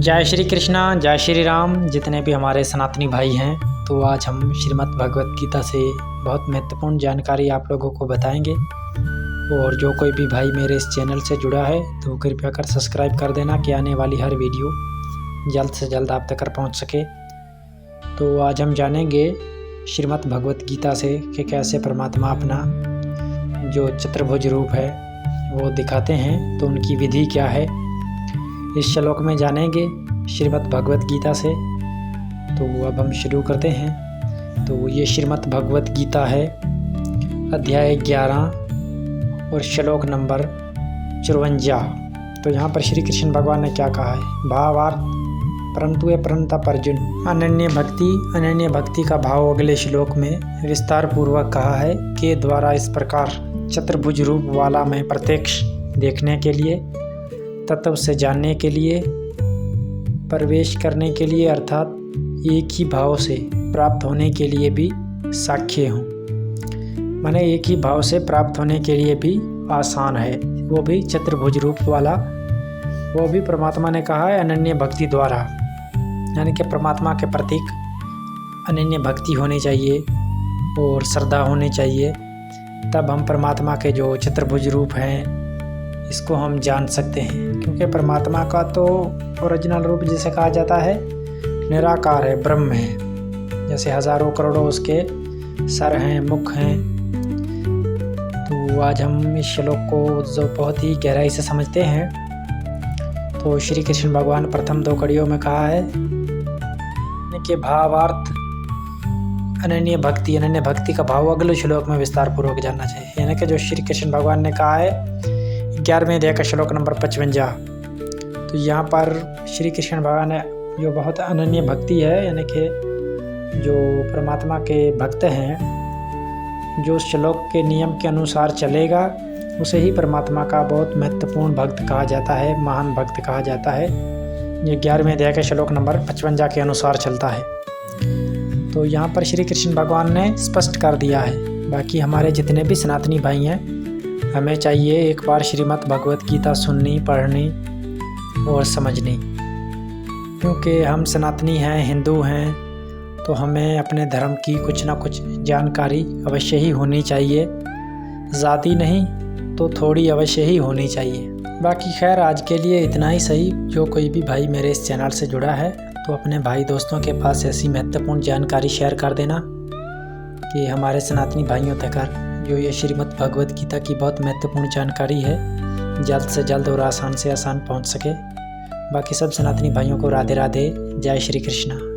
जय श्री कृष्णा, जय श्री राम। जितने भी हमारे सनातनी भाई हैं, तो आज हम श्रीमद् भगवत गीता से बहुत महत्वपूर्ण जानकारी आप लोगों को बताएंगे। और जो कोई भी भाई मेरे इस चैनल से जुड़ा है तो कृपया कर सब्सक्राइब कर देना कि आने वाली हर वीडियो जल्द से जल्द आप तक पहुंच सके। तो आज हम जानेंगे श्रीमद् भगवत गीता से कि कैसे परमात्मा अपना जो चतुर्भुज रूप है वो दिखाते हैं, तो उनकी विधि क्या है, इस श्लोक में जानेंगे श्रीमद् भगवत गीता से। तो अब हम शुरू करते हैं। तो ये श्रीमद् भगवत गीता है, अध्याय 11 और श्लोक नंबर 54। तो यहाँ पर श्री कृष्ण भगवान ने क्या कहा है, भावार्थ परंतु परंतप अर्जुन। अनन्य भक्ति का भाव अगले श्लोक में विस्तार पूर्वक कहा है कि द्वारा इस प्रकार चतुर्भुज रूप वाला मैं प्रत्यक्ष देखने के लिए, तत्व से जानने के लिए, प्रवेश करने के लिए अर्थात एक ही भाव से प्राप्त होने के लिए भी साक्ष्य हूँ। माने एक ही भाव से प्राप्त होने के लिए भी आसान है, वो भी चतुर्भुज रूप वाला। वो भी परमात्मा ने कहा है अनन्य भक्ति द्वारा, यानी कि परमात्मा के प्रतीक अनन्य भक्ति होनी चाहिए और श्रद्धा होनी चाहिए, तब हम परमात्मा के जो चतुर्भुज रूप हैं इसको हम जान सकते हैं। क्योंकि परमात्मा का तो ओरिजिनल रूप जिसे कहा जाता है निराकार है, ब्रह्म है। जैसे हजारों करोड़ों उसके सर हैं, मुख हैं। तो आज हम इस श्लोक को जो बहुत ही गहराई से समझते हैं। तो श्री कृष्ण भगवान प्रथम 2 कड़ियों में कहा है कि भावार्थ अनन्य भक्ति का भाव अगले श्लोक में विस्तार पूर्वक जानना चाहिए। यानी कि जो श्री कृष्ण भगवान ने कहा है 11वें अध्याय का श्लोक नंबर 55। तो यहाँ पर श्री कृष्ण भगवान ने जो बहुत अनन्य भक्ति है, यानी कि जो परमात्मा के भक्त हैं, जो श्लोक के नियम के अनुसार चलेगा उसे ही परमात्मा का बहुत महत्वपूर्ण भक्त कहा जाता है, महान भक्त कहा जाता है। ये 11वें अध्याय के श्लोक नंबर 55 के अनुसार चलता है। तो यहाँ पर श्री कृष्ण भगवान ने स्पष्ट कर दिया है। बाकी हमारे जितने भी सनातनी भाई हैं, हमें चाहिए एक बार श्रीमद् भगवत गीता सुननी, पढ़नी और समझनी। क्योंकि हम सनातनी हैं, हिंदू हैं, तो हमें अपने धर्म की कुछ ना कुछ जानकारी अवश्य ही होनी चाहिए। ज़्यादा नहीं तो थोड़ी अवश्य ही होनी चाहिए। बाकी खैर आज के लिए इतना ही सही। जो कोई भी भाई मेरे इस चैनल से जुड़ा है तो अपने भाई दोस्तों के पास ऐसी महत्वपूर्ण जानकारी शेयर कर देना कि हमारे सनातनी भाइयों तक जो ये श्रीमद् भगवत गीता की बहुत महत्वपूर्ण जानकारी है जल्द से जल्द और आसान से आसान पहुंच सके। बाकी सब सनातनी भाइयों को राधे राधे, जय श्री कृष्णा।